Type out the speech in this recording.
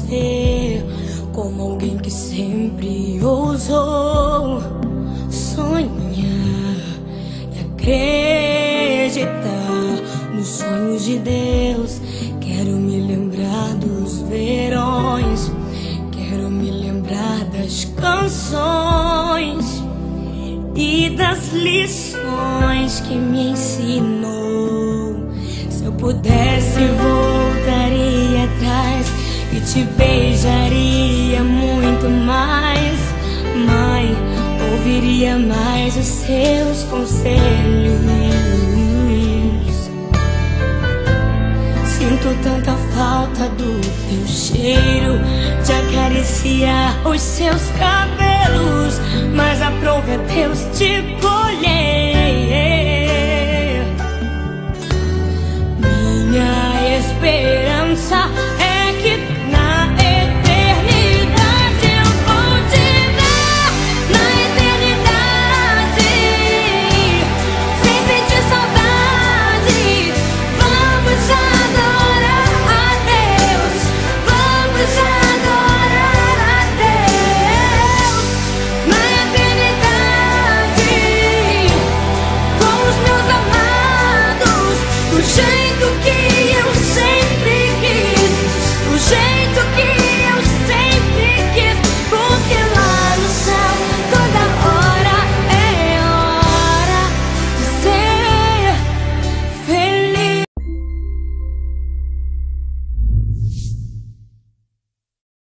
você como alguém que sempre ousou sonhar e acreditar nos sonhos de Deus. Quero me lembrar dos verões, quero me lembrar das canções e das lições que me ensinou. Se eu pudesse, voltaria atrás e te beijaria muito mais. Mãe, ouviria mais os seus conselhos. Sinto tanta falta do teu cheiro, de acariciar os seus cabelos, mas aprove a Deus te colher.